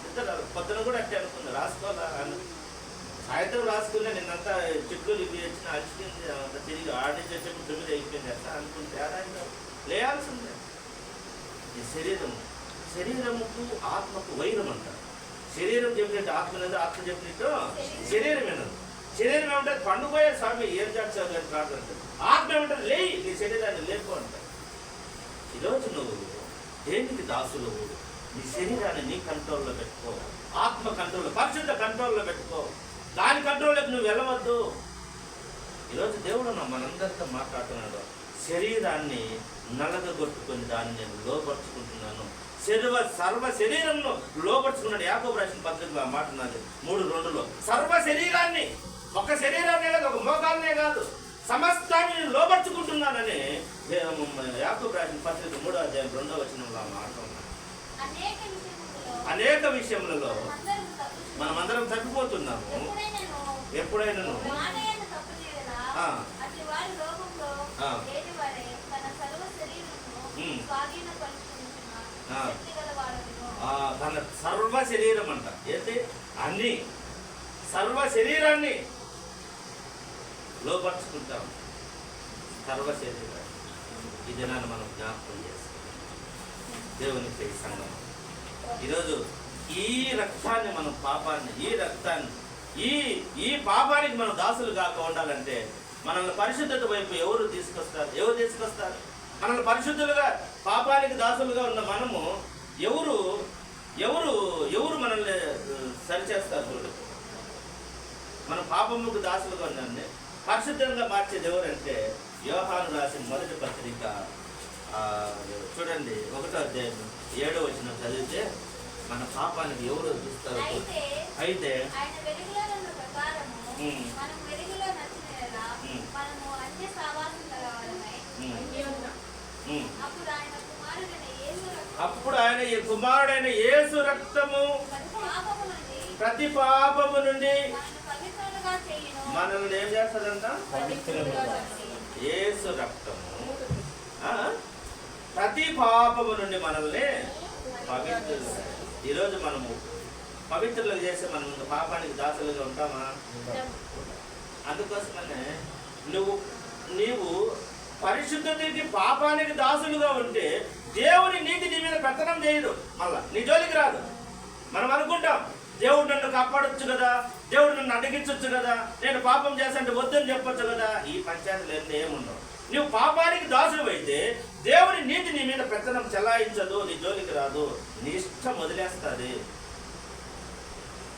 నిద్ర. పొద్దున కూడా అట్టే అనుకున్నా, రాసుకోవాలా అని. సాయంత్రం రాసుకున్నా, నిన్నంతా చెట్లు ఇవి వచ్చిన అలసిపోయింది, అంతా తిరిగి ఆడించేటప్పుడు 9 అయిపోయింది అట్లా అనుకుంటే ఆడాయినా లేయాల్సిందే. ఈ శరీరముకు ఆత్మకు వైరం అంటారు. శరీరం చెప్పినట్టు ఆత్మ లేదు, ఆత్మ చెప్పినట్టు శరీరం వినదు. శరీరం ఏమంటారు? పండుపోయే స్వామి ఏం చేస్తావు అని ప్రార్థన అంటారు. ఆత్మ ఏమంటారు? లేయి, నీ శరీరాన్ని లేపు అంటారు. ఈరోజు నువ్వు దేనికి దాసులు? నీ శరీరాన్ని నీ కంట్రోల్లో పెట్టుకో, ఆత్మ కంట్రోల్లో, పరిశుద్ధ కంట్రోల్లో పెట్టుకో. దాని కంట్రోల్లోకి నువ్వు వెళ్ళవద్దు. ఈరోజు దేవుడు మనందరితో మాట్లాడుతున్నాడు. శరీరాన్ని నలగొట్టుకొని దాన్ని నేను లోపరుచుకుంటున్నాను. సర్వ శరీరంలో లోపరుచుకున్నాడు. యాకోబు రాసిన పత్రికలో మాట ఉన్నది 3:2. సర్వ శరీరాన్ని, ఒక శరీరాన్నే కాదు, ఒక మోకాలనే కాదు, సమస్తాన్ని నేను లోపరుచుకుంటున్నానని యాకోబు రాసిన పత్రిక 3వ అధ్యాయం 2వ వచనంలో మాట ఉన్నది. అనేక విషయములలో మనమందరం తప్పిపోతున్నాము. ఎప్పుడైనా తన సర్వ శరీరం అంట. ఏంటి? అన్ని సర్వ శరీరాన్ని లోపరుచుకుంటాం. సర్వ శరీరాన్ని ఈ దినాన్ని మనం జ్ఞాపకం చేస్తాం. దేవునికి సంఘం ఈరోజు ఈ రక్తాన్ని మనం పాపాన్ని ఈ పాపానికి మనం దాసులు కాక ఉండాలంటే మనల్ని పరిశుద్ధత వైపు ఎవరు తీసుకొస్తారు? మనల్ని పరిశుద్ధులుగా పాపానికి దాసులుగా ఉన్న మనము ఎవరు మనల్ని సరిచేస్తారు? చూడండి, మనం పాపముకు దాసులుగా ఉండండి పరిశుద్ధంగా మార్చేది ఎవరంటే యోహాను రాసిన మొదటి పత్రిక చూడండి 1వ అధ్యాయం 7వ వచనం చదివితే మన పాపానికి ఎవరు చూస్తారు? అయితే అప్పుడు ఆయన ఈ కుమారుడైన యేసు రక్తము ప్రతి పాపము నుండి మనల్ని ఏం చేస్తుందంట? యేసు రక్తము ప్రతి పాపము నుండి మనల్ని పవిత్రులు. ఈరోజు మనము పవిత్రులకు చేసే మనం పాపానికి దాసులుగా ఉంటామా? అందుకోసమనే నీవు పరిశుద్ధతకి పాపానికి దాసులుగా ఉంటే దేవుని నీతి నీ మీద పెత్తనం చేయడు, మళ్ళా నీ జోలికి రాదు. మనం అనుకుంటాం దేవుడు నన్ను కాపాడొచ్చు కదా, దేవుడు నన్ను అడిగించవచ్చు కదా, నేను పాపం చేస్తాంటే వద్దని చెప్పొచ్చు కదా. ఈ పంచాయతీలు ఏముండవు. నువ్వు పాపానికి దాసుడు అయితే దేవుని నీతి నీ మీద పెత్తనం చెలాయించదు, నీ జోలికి రాదు, నీ ఇష్టం వదిలేస్తుంది.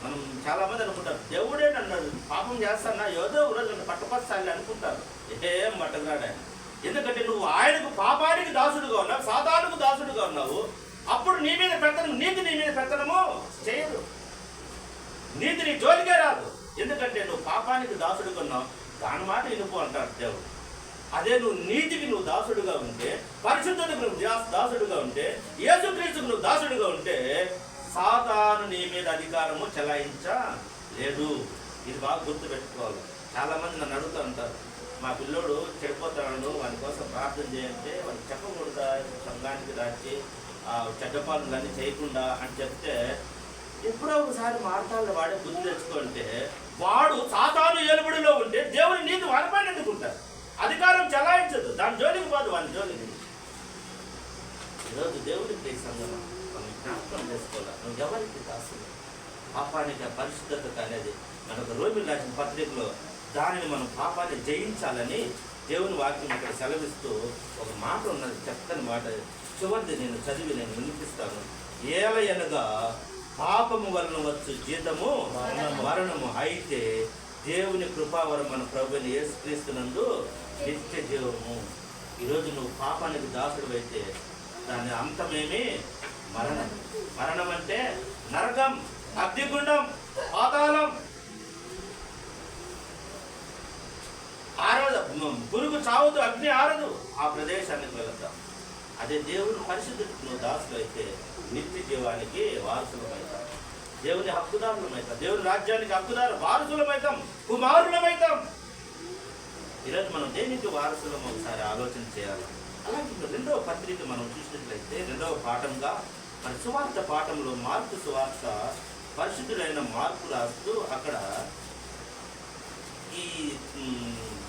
మనం చాలా మంది అనుకుంటారు దేవుడే నన్ను పాపం చేస్తానా ఏదో రోజు నన్ను పట్టపస్తాలి అనుకుంటారు. ఏం పట్టకురాడు ఆయన. ఎందుకంటే నువ్వు ఆయనకు పాపానికి దాసుడుగా ఉన్నావు, సాతానుకు దాసుడుగా ఉన్నావు. అప్పుడు నీ మీద పెత్తనం, నీతి నీ మీద పెత్తనము చేయదు, నీతి నీ జోలికే రాదు. ఎందుకంటే నువ్వు పాపానికి దాసుడుగా ఉన్నావు, దాని మాట వినుపు అంటాడు దేవుడు. అదే నువ్వు నీతికి నువ్వు దాసుడుగా ఉంటే, పరిశుద్ధతకు నువ్వు దాసుడుగా ఉంటే, యేసుక్రీస్తుకు నువ్వు దాసుడుగా ఉంటే సాతాను నీ మీద అధికారము చెలాయించలేదు. ఇది బాగా గుర్తు పెట్టుకోవాలి. చాలా మంది నన్ను అడుగుతూ ఉంటారు, మా పిల్లోడు చెడిపోతాడు, వాని కోసం ప్రార్థన చేయంటే వాడికి చెప్పకూడదా, సంఘానికి రాచి చెడ్డ పనులన్నీ చేయకుండా అని చెప్తే ఎప్పుడో ఒకసారి మార్తాలను వాడే బుద్ధి తెచ్చుకుంటే వాడు సాతాను ఏలుబడిలో ఉంటే దేవుని నీతి వాడిపైన ఎందుకుంటారు? అధికారం చెలాయించదు, దాని జోలికి పోదు, వాని జోలికి. ఈరోజు దేవుడికి సంఘం మనం జ్ఞాపకం చేసుకోవాలి. నువ్వు ఎవరికి దాసులు? పాపానికి పరిశుద్ధత అనేది మనకు రోమిలు రాసిన పత్రికలో దానిని మనం పాపాన్ని జయించాలని దేవుని వాక్యం ఇక్కడ సెలవిస్తూ ఒక మాట ఉన్నది, చెప్తాను మాట. చివరిది నేను చదివి నేను వినిపిస్తాను. ఏలయనగా పాపము వలన వచ్చు జీతము మరణము, అయితే దేవుని కృపావరం మన ప్రభుని యేసుక్రీస్తునందు నిత్య జీవము. ఈరోజు నువ్వు పాపానికి దాసుడు అయితే దాని అంతమేమి? మరణం. మరణం అంటే నరకం, అగ్నిగుండం, పాతాళం. పురుగు చావదు, అగ్ని ఆరదు, ఆ ప్రదేశానికి వెళతాం. అదే దేవుని పరిశుద్ధతకు నువ్వు దాసులు అయితే నిత్య జీవానికి వారసులమవుతాం, దేవుని హక్కుదారులమవుతాం, దేవుని రాజ్యానికి హక్కుదారు వారసులమవుతాం, కుమారులమవుతాం. ఈరోజు మనం దేనికి వారసులం ఒకసారి ఆలోచన చేయాలి. అలాగే 2వ పత్రిక మనం చూసినట్లయితే 2వ పాఠంగా మన సువార్త పాఠంలో మార్కు సువార్త పరిశుద్ధుడైన మార్కు రాస్తూ అక్కడ ఈ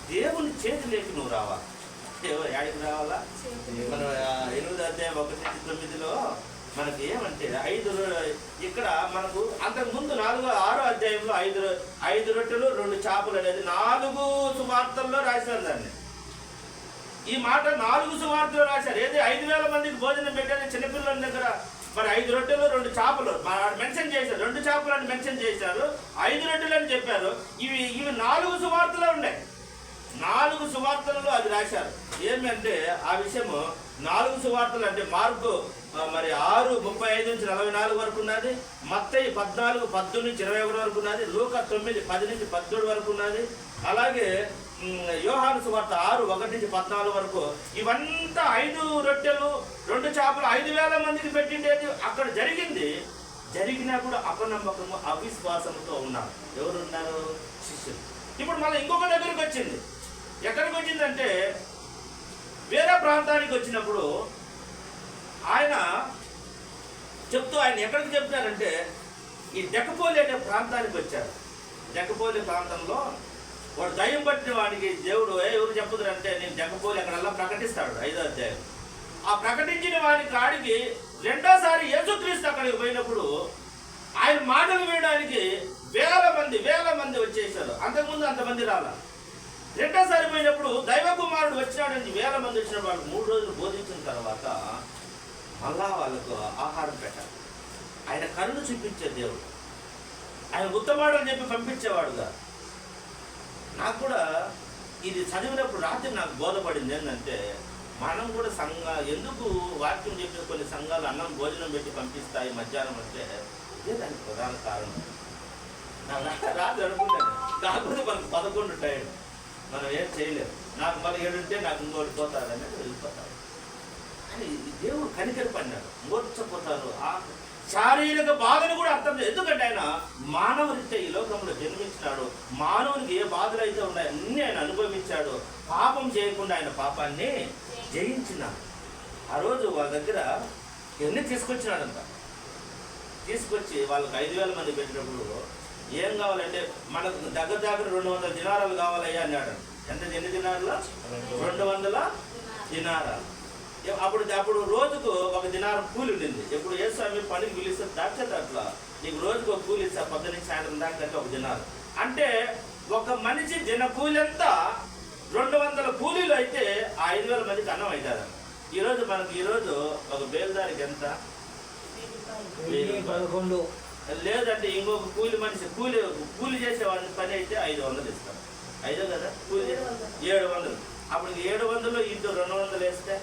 దేవుని చేతిలోకి నువ్వు రావాలి. యాడికి రావాలా? మనం 8వ అధ్యాయం 1-9లో మనకి ఏమంటే ఇక్కడ మనకు అంతకుముందు 6వ అధ్యాయంలో 5 రొట్టెలు 2 చేపలు అనేది 4 సువార్తల్లో రాశారు. దాన్ని ఈ మాట 4 సువార్తలు రాశారు. ఏది 5,000 మందికి భోజనం పెట్టారు చిన్నపిల్లల దగ్గర. మరి 5 రొట్టెలు 2 చేపలు మెన్షన్ చేశారు. 2 చేపలు అని మెన్షన్ చేశారు, 5 రొట్టెలు అని చెప్పారు. ఇవి 4 సువార్తలు ఉన్నాయి. 4 సువార్తలలో అది రాశారు. ఏమంటే ఆ విషయము 4 సువార్తలు అంటే మార్కు మరి 6:35-44 వరకు ఉన్నది, మత్తయి 14:10-21 వరకు ఉన్నది, లూకా 9:10-17 వరకు ఉన్నది, అలాగే యోహాను సువార్త 6:1-14 వరకు. ఇవంతా 5 రొట్టెలు 2 చేపలు 5,000 మందికి పెట్టిండేది అక్కడ జరిగింది. జరిగినా కూడా అపనమ్మకము అవిశ్వాసంతో ఉన్నారు. ఎవరు ఉన్నారు? శిష్యులు. ఇప్పుడు మళ్ళీ ఇంకొక దగ్గరికి వచ్చింది. ఎక్కడికి వచ్చిందంటే వేరే ప్రాంతానికి వచ్చినప్పుడు ఆయన చెప్తూ ఆయన ఎక్కడికి చెప్తారంటే ఈ డెకపోలి అనే ప్రాంతానికి వచ్చారు. జక్కపోలి ప్రాంతంలో వాడు దయ్యం పట్టిన వాడికి దేవుడు ఎవరు చెప్పుదురు అంటే నేను జక్కపోలి అక్కడల్లా ప్రకటిస్తాడు 5వ అధ్యాయం. ఆ ప్రకటించిన వాడి కాడికి రెండోసారి యేసుక్రీస్తు అక్కడికి పోయినప్పుడు ఆయన మాటలు వినడానికి వేల మంది వచ్చేసారు. అంతకుముందు అంతమంది రాల. రెండోసారి పోయినప్పుడు దైవ కుమారుడు వచ్చినాడని వేల మంది వచ్చిన వాళ్ళు 3 రోజులు బోధించిన తర్వాత మళ్ళా వాళ్ళకు ఆహారం పెట్టాలి. ఆయన కరుణ చూపించే దేవుడు, ఆయన ఉత్తమాడని చెప్పి పంపించేవాడుగా. నాకు కూడా ఇది చదివినప్పుడు రాత్రి నాకు బోధపడింది ఏంటంటే మనం కూడా ఎందుకు వాక్యం చెప్పిన కొన్ని సంఘాలు అన్నం భోజనం పెట్టి పంపిస్తాయి మధ్యాహ్నం అంటే ఇదే దానికి ప్రధాన కారణం. రాత్రి అనుకుంటాను కాకపోతే మనకు 11 టైం మనం ఏం చేయలేము. నాకు మన 7 ఉంటే నాకు ఇంకోటి పోతాడని వెళ్ళిపోతాడు. అని దేవుడు కనికరి పడినాడు. మూర్చపోతారు. ఆ శారీరక బాధను కూడా అర్థం లేదు. ఎందుకంటే ఆయన మానవరీత్యా ఈ లోకంలో జన్మించినాడు. మానవునికి ఏ బాధలు అయితే ఉన్నాయో అన్నీ ఆయన అనుభవించాడు. పాపం చేయకుండా ఆయన పాపాన్ని జయించినాడు. ఆ రోజు వాళ్ళ దగ్గర ఎన్ని తీసుకొచ్చినాడంట. తీసుకొచ్చి వాళ్ళకి 5,000 మంది పెట్టినప్పుడు ఏం కావాలంటే మనకు దగ్గర 200 దినారాలు కావాలయ్యా అన్నాడు. ఎన్ని దినారులు? 200 దినారాలు. అప్పుడు రోజుకు 1 దినారం కూలి ఉండింది. ఎప్పుడు ఏ స్వామి పనికి పిలిస్తే దాచేదట్లా నీకు రోజుకు ఒక కూలి ఇస్తా, పొద్దున్న సాయంత్రం దాకా 1 దినారం అంటే ఒక మనిషి దిన కూలి అంతా 200 కూలీలు అయితే ఆ 5,000 మందికి అన్నం అవుతుంది. ఈరోజు ఒక బేల్దారికి ఎంత? 11. లేదంటే ఇంకొక కూలి మనిషి కూలి చేసే వాళ్ళ పని అయితే 500 ఇస్తాం. 5 కదా కూలి 700. అప్పుడు 700 ఇంటూ 200 వేస్తే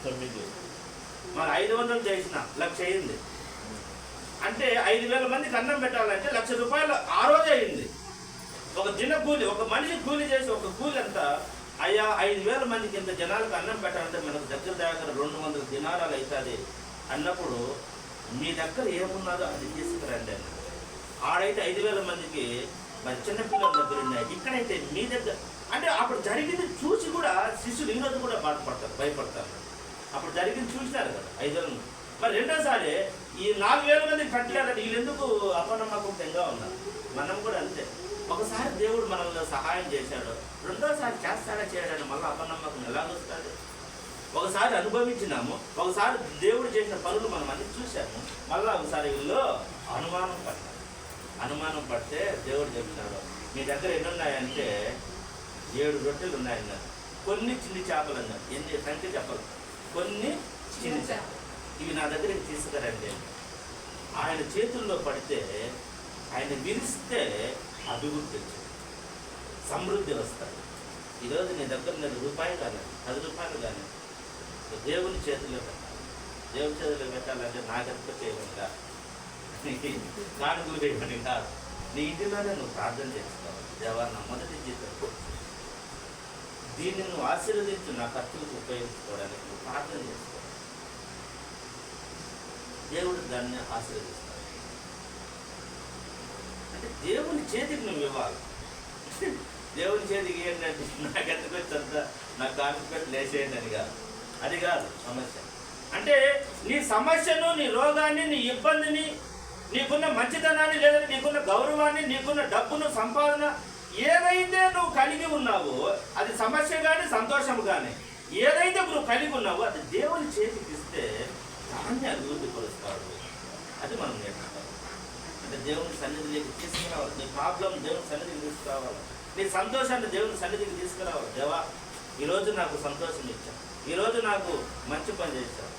9. మరి 500 చేసిన 1,00,000 అయింది. అంటే 5,000 మందికి అన్నం పెట్టాలంటే 1,00,000 రూపాయలు ఆ రోజే అయింది. ఒక దిన కూలి, ఒక మనిషి కూలి చేసి ఒక కూలి అంతా అయ్యా 5,000 మందికి ఇంత జనాలకు అన్నం పెట్టాలంటే మనకు దగ్గర 200 దినారాలు అవుతుంది అన్నప్పుడు మీ దగ్గర ఏమున్నదో అది తీసుకురండి అన్న. ఆడైతే 5,000 మందికి మరి చిన్నపిల్లల దగ్గర ఉన్నాయి. ఇక్కడైతే మీ దగ్గర అంటే అప్పుడు జరిగింది చూసి కూడా శిష్యులు ఈరోజు కూడా బాధపడతారు, భయపడతారు. అప్పుడు జరిగింది చూసినారు కదా 5,000. మరి రెండోసారి ఈ 4,000 మందికి పెట్టలేదంటే వీళ్ళు ఎందుకు అపనమ్మకంగా ఉన్నారు? మనం కూడా అంతే. ఒకసారి దేవుడు మనల్ని సహాయం చేశాడు, రెండోసారి చేస్తాడా చేయడాన్ని మళ్ళీ అపనమ్మకం ఎలాగొస్తుంది? ఒకసారి అనుభవించినాము, ఒకసారి దేవుడు చేసిన పనులు మనం అన్ని చూసాము, మళ్ళీ ఒకసారి వీళ్ళు అనుమానం పడితే దేవుడు చెప్తున్నాడు మీ దగ్గర ఎన్ని ఉన్నాయంటే 7 రొట్టెలు ఉన్నాయన్నారు, కొన్ని చిన్ని చేపలు అన్నారు. ఎన్ని సంఖ్య చెప్పరు, కొన్ని చిన్ని చేపలు, ఇవి నా దగ్గరికి తీసుకురండి. ఆయన చేతుల్లో పడితే ఆయన విరిస్తే అభివృద్ధి వచ్చింది, సమృద్ధి వస్తుంది. ఈరోజు నీ దగ్గర 1 రూపాయి కానీ 10 రూపాయలు కానీ దేవుని చేతుల్లో పెట్టాలి. దేవుని చేతుల్లో పెట్టాలంటే నాకెంత చేయకుండా కానుకలు వేయమని కాదు, నీ ఇంటిలోనే నువ్వు ప్రార్థన చేసుకోవాలి. దేవా నా మొదటి జీతం దీన్ని నువ్వు ఆశీర్వదించు, నా ఖర్చులకు ఉపయోగించుకోవడానికి నువ్వు ప్రార్థన చేసుకోవాలి. దేవుడు దాన్ని ఆశీర్వదిస్తాడు. అంటే దేవుని చేతికి నువ్వు ఇవ్వాలి. దేవుని చేతికి ఏంటంటే నాకు ఎంత పెద్ద నాకు కాన్ఫిడెంట్ లేచేయండి అని కాదు, అది కాదు సమస్య. అంటే నీ సమస్యను, నీ రోగాన్ని, నీ ఇబ్బందిని, నీకున్న మంచితనాన్ని, లేదంటే నీకున్న గౌరవాన్ని, నీకున్న డబ్బును, సంపాదన ఏదైతే నువ్వు కలిగి ఉన్నావో అది సమస్య కానీ సంతోషం కానీ ఏదైతే నువ్వు కలిగి ఉన్నావో అది దేవుని చేతికి ఇస్తే దాన్ని అభివృద్ధి పరుస్తాడు. అది మనం నేర్చుకోవాలి. అంటే దేవుని సన్నిధికి తీసుకురావాలి. నీ ప్రాబ్లం దేవుని సన్నిధికి తీసుకురావాలి. నీ సంతోషాన్ని దేవుని సన్నిధికి తీసుకురావాలి. దేవా ఈరోజు నాకు సంతోషం ఇచ్చావు, ఈరోజు నాకు మంచి పని చేశావు.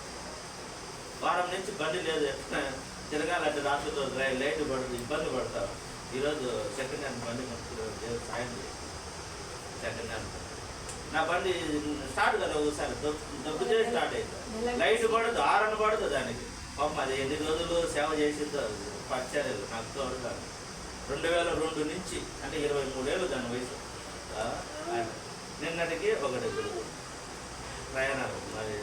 వారం నుంచి బండి లేదు, తిరగాలంటే రాత్రితో లైట్ పడుతుంది, ఇబ్బంది పడతావు. ఈరోజు సెకండ్ హ్యాండ్ బండి దేవుడు సాయం చేయాలి. సెకండ్ హ్యాండ్ నా బండి స్టార్ట్ కదా, ఒకసారి దొబ్బు చేసి స్టార్ట్ అవుతుంది, లైట్ పడదు, ఆరన్ పడదు దానికి. పాపం అది ఎన్ని రోజులు సేవ చేసిందో పరిచర్యలు నాకు తోడు. 2002 నుంచి అంటే 23 ఏళ్ళు దాని వయసు. నిన్నటికి ఒకటి ప్రయాణాలు. మరి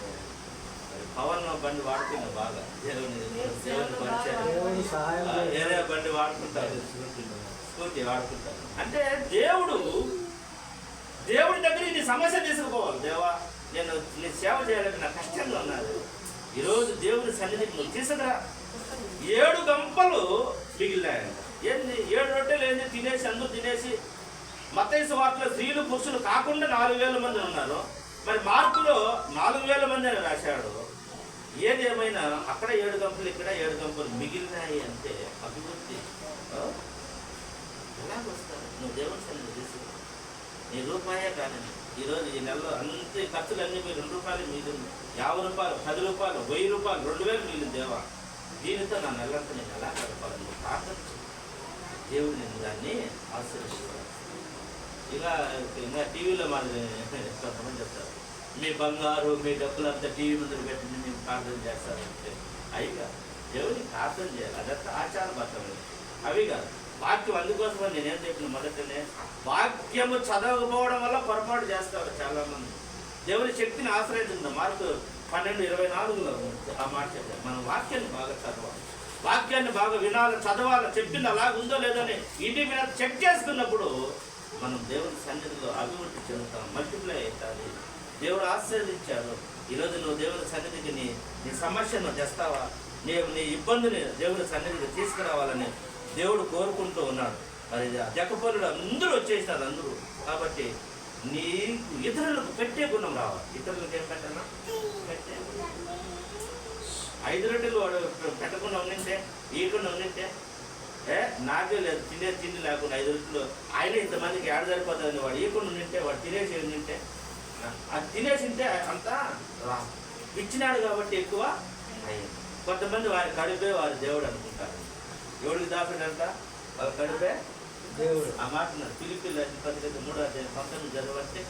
పవన్ బండి వాడుతున్నా బాగా, దేవుని పరిచయం వేరే బండి వాడుకుంటారు, స్కూటీ వాడుకుంటారు. అంటే దేవుడి దగ్గర నీ సమస్య తీసుకుపోవాలి. దేవా నేను నీ సేవ చేయాలంటే నాకు కష్టంగా ఉన్నది, ఈరోజు దేవుని సన్నిధికి నువ్వు తీసుకురా. 7 గంపలు మిగిలినాయంట. ఏంది 7 రొట్టెలు ఏంది తినేసి అందరూ తినేసి. మత్తయి సువార్తలో స్త్రీలు పురుషులు కాకుండా 4,000 మంది ఉన్నారు. మరి మార్కులో 4,000 మంది అని రాశాడు. ఏదేమైనా అక్కడ 7 గంపలు ఇక్కడ 7 గంపలు మిగిలినాయి అంటే అభివృద్ధి. ఎలాగొస్తారు? నువ్వు దేవుని సన్నిధి తీసుకో. నీ రూపాయే కానీ ఈరోజు ఈ నెలలో అంతే ఖర్చులన్నీ మీరు 2 రూపాయలు మిగిలింది, 50 రూపాయలు, 10 రూపాయలు, 1000 రూపాయలు, 2000 మిగిలింది. దేవా, దీనితో నా నెలంతా నేను ఎలా గడపాలి? నువ్వు ప్రార్థించు. దేవుడు నేను దాన్ని ఆశీర్వదిస్తాడు. ఇంకా టీవీలో మాది కొంతమంది చెప్తారు, మీ బంగారు మీ డబ్బులంతా టీవీ ముందు పెట్టింది మేము ప్రార్థన చేస్తారంటే అవిగా దేవుడిని ప్రార్థన చేయాలి. అదంతా ఆచారబద్ధమైనది. అవి కాదు వాక్యం. అందుకోసమని నేనేం చెప్పిన మొదటనే, వాక్యము చదవకపోవడం వల్ల పొరపాటు చేస్తారు చాలామంది. దేవుని శక్తిని ఆశ్రయించింది. మార్కు 12:24లో ఆ మాట చెప్పారు. మనం వాక్యాన్ని బాగా చదవాలి, వాక్యాన్ని బాగా వినాలి, చదవాలి. చెప్పింది అలాగ ఉందో లేదో అని ఇంటి మీద చెక్ చేసుకున్నప్పుడు మనం దేవుని సన్నిధిలో అభివృద్ధి చెందుతాం, మల్టిప్లై అవుతుంది. దేవుడు ఆశీర్వదించాడు. ఈరోజు నువ్వు దేవుని సన్నిధికి నీ సమస్యను తెస్తావా? నీ ఇబ్బందిని దేవుని సన్నిధికి తీసుకురావాలని దేవుడు కోరుకుంటూ ఉన్నాడు. మరి జక్కపల్లుడు అందరూ వచ్చేసినారు అందరూ. కాబట్టి నీకు ఇతరులకు పెట్టే గుణం రావాలి. ఇతరులకు ఏం పెట్టాలా? పెట్టే 5 రొట్టెలు వాడు పెట్టకుండా ఉండింటే, ఈయకుండా ఉండింటే, నాకే లేదు తిండి లేకుండా 5 రొట్టెలు ఆయన ఇంతమందికి ఏడ సరిపోతుంది. వాడు ఈయకుండా ఉండింటే, వాడు తినేసి ఉండింటే, అది తినేసి ఉంటే అంతా రా ఇచ్చినాడు కాబట్టి ఎక్కువ అయ్యింది. కొంతమంది వారి కడుపే వారి దేవుడు అనుకుంటారు. ఎవడికి దాసుడంట? వారి కడుపే దేవుడు. ఆ మాట ఫిలిప్పీయుల పత్రిక 3:19 చదవంటే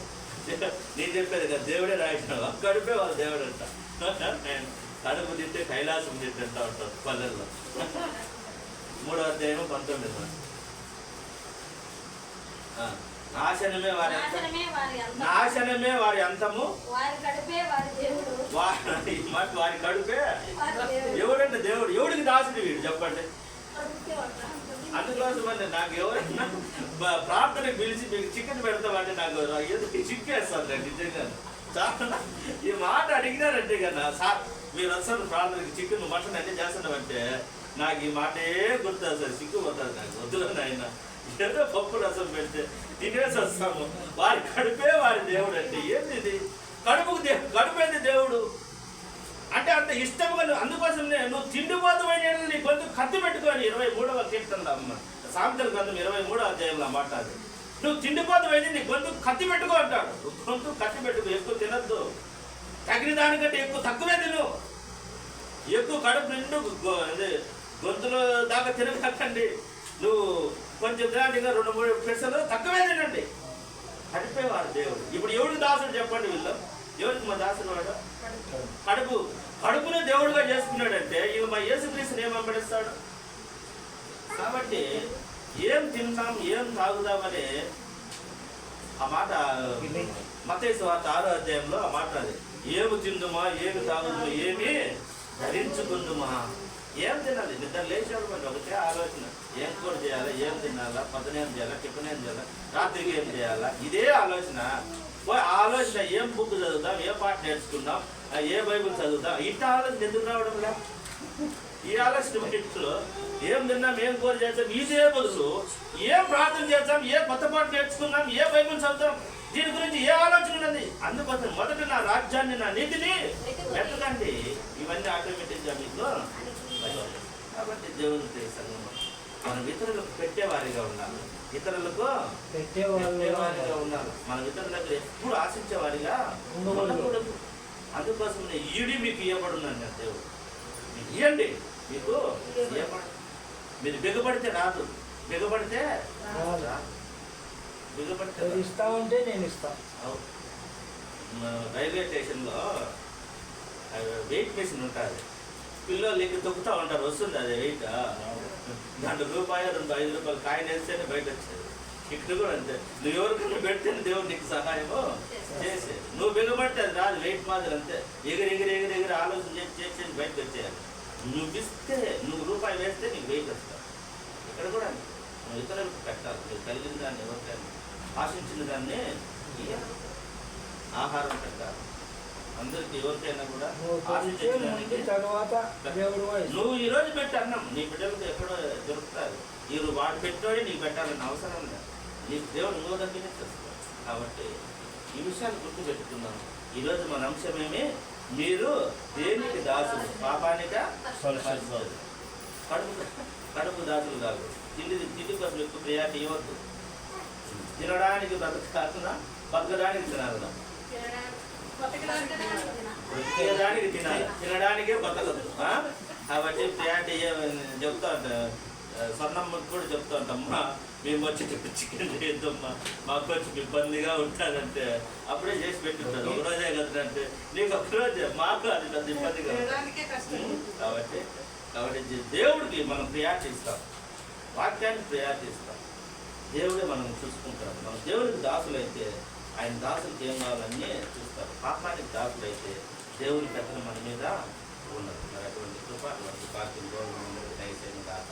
నేను చెప్పేది కదా, దేవుడే రాయించిన కడుపే వాళ్ళ దేవుడు అంట. కడుపు తింటే కైలాసం తింటా ఉంటారు పల్లెల్లో. 3:19. నాశనమే వారి అంతము, వారి కడుపే. ఎవడంటే దేవుడు. ఎవడికి దాసుడు వీడు చెప్పండి? అందుకోసమని నాకు ఎవరైనా ప్రార్థనకు పిలిచి మీకు చికెన్ పెడతామంటే నాకు ఎందుకు చిక్కేస్తాను నేను నిజంగా. చాలా ఈ మాట అడిగినారంటే కదా, సార్ మీరు వస్తారు ప్రార్థనకి చికెన్ మటన్ అన్నీ చేస్తున్నామంటే నాకు ఈ మాటే గుర్తుంది సార్, సిగ్గుపోతుంది నాకు. వద్దులని ఆయన ఏదో పప్పు రసం పెడితే తినేసి వస్తాము. వారి కడుపే వారి దేవుడు అంటే ఏంది ఇది? కడుపేది దేవుడు అంటే అంత ఇష్టంగా. అందుకోసమే నువ్వు తిండిపోతమైన నీ గొంతు కత్తి పెట్టుకొని 23వ కీర్తనలో అమ్మ సామెతల గ్రంథం 23వ అధ్యాయంలో మాట్లాడు. నువ్వు తిండిపోతమైన నీ గొంతు కత్తి పెట్టుకో అంటాడు. గొంతు కత్తి పెట్టుకో. ఎక్కువ తినద్దు, తగిన దానికంటే తక్కువే తిను. ఎక్కువ కడుపు నిండు గొంతులో దాకా తినకండి. నువ్వు కొంచెం తినాలిగా 2-3 పెసలు తక్కువే తినండి. కడిపేవారు దేవుడు. ఇప్పుడు ఎవరికి దాసుడు చెప్పండి? వీళ్ళు ఎవరికి మా దాసుడు? వాడు కడుపునే దేవుడుగా చేసుకున్నాడంటే ఇక మా యేసుక్రీస్తుని ఏం వెంబడిస్తాడు? కాబట్టి ఏం తింటాం ఏం తాగుదామని ఆ మాట మత్తయి సువార్త 6వ అధ్యాయంలో ఆ మాట అది. ఏమి తిందుమా ఏమి తాగుదుమా ఏమి ధరించుకుందుమా. ఏం తినాలి? నిద్ర లేచాడు మరి ఒకటే ఆలోచన, ఏం కూర చేయాలా, ఏం తినాలా, పొద్దున ఏం చేయాలా, టిఫిన్ ఏం చేయాలా, రాత్రికి ఏం చేయాలా, ఇదే ఆలోచన. ఆలోచన ఏం బుక్ చదువుతాం, ఏ పాట నేర్చుకుందాం, ఏ బైబుల్ చదువుతాం, ఇంత ఆలోచన ఎందుకు రావడం లే? ఈ ఆలోచన బయటలో ఏం తిన్నాం ఏం కూర చేస్తాం ఇదే బదులు ఏం ప్రార్థన చేస్తాం, ఏ కొత్త పాట నేర్చుకుందాం, ఏ బైబుల్ చదువుతాం, దీని గురించి ఏ ఆలోచన ఉన్నది? అందుకోసం మొదట నా రాజ్యాన్ని నా నీతిని వెతకండి, ఇవన్నీ ఆటోమేటిక్గా మీకు. కాబట్టి దేవుని సంగమం మనం ఇతరులకు పెట్టేవారిగా ఉండాలి, ఇతరులకు పెట్టేవారిగా ఉండాలి. మనం ఇతరుల దగ్గర ఎప్పుడు ఆశించేవారిగా ఉండకూడదు. అందుకోసం ఈడి మీకు ఇవ్వబడుందండి దేవుడు. మీకు ఇవ్వండి, మీకు ఇవ్వబడు. మీరు బిగబడితే రాదు, బిగబడితే ఇస్తా ఉంటే నేను ఇస్తాను. రైల్వే స్టేషన్లో వెయిట్ మెషిన్ ఉంటుంది, పిల్లలు ఎక్కి తొక్కుతూ ఉంటారు, వస్తుంది అది వెయిట్. దాంట్లో రూపాయలు 5 రూపాయలు కాయిన్ వేస్తేనే బయట వచ్చేది. ఇక్కడ కూడా అంతే, నువ్వు ఎవరికైనా పెడితే దేవుడు నీకు సహాయము చేసే. నువ్వు బిగబడితే అది రాదు, వెయిట్ మాదిరి అంతే. ఎగిరి ఆలోచన చేసి బయటకు వచ్చేయాలి. నువ్వు ఇస్తే, నువ్వు రూపాయి వేస్తే నీకు వెయిట్ వస్తావు. ఇక్కడ కూడా నువ్వు ఇతరులకు పెట్టాలి. నువ్వు కలిగిన దాన్ని ఎవరికైనా ఆశించిన దాన్ని ఆహారం పెట్టాలి. అందరికి ఎవరికైనా కూడా నువ్వు ఆశ కొలిచే ముందు తెచ్చడానికి తర్వాత దేవుడు నువ్వు ఈ రోజు పెట్టి అన్నం నీ బిడ్డలకు ఎక్కడో దొరుకుతారు. ఈ వాడు పెట్టోడే నీకు పెట్టాలని అవసరం లేదు. నీకు దేవుడు నువ్వు దగ్గరే చేస్తాడు. కాబట్టి ఈ విషయాలు గుర్తుపెట్టుకున్నాను. ఈరోజు మన అంశమేమి, మీరు దేనికి దాసులు, పాపానిక కడుపు కడుపు దాసులు కాదు. తిండి కోసం ఎక్కువ ప్రియారిటీ ఇవ్వద్దు. తినడానికి కాకుండా బతకడానికి తినాలి. తినడానికి తినాలి, తినడానికే బతకదు. కాబట్టి ప్రియారిటీ చెప్తా ఉంటా. స్వర్ణమ్మకి కూడా చెప్తా ఉంటామ్మా, మేము వచ్చి చికెన్ చేయొద్దమ్మా, మాకు వచ్చి ఇబ్బందిగా ఉంటానంటే అప్పుడే చేసి పెట్టుంటారు. ఒకరోజే కదంటే నీకు ఒకరోజే, మాకు అది పెద్ద ఇబ్బందిగా ఉంటుంది. కాబట్టి దేవుడికి మనం ప్రియారిటీ ఇస్తాం, వాక్యానికి ప్రియారిటీ ఇస్తాం. దేవుడే మనం చూసుకుంటాడు. మనం దేవుడికి దాసులైతే ఆయన దాసులకి ఏం కావాలన్నీ చూస్తారు. పాపానికి దాసులైతే దేవుని పెద్దలు మన మీద ఉన్నది. మరి అటువంటి కృప అటువంటి పార్టీలు గవర్నమెంట్ దయచేయని కాక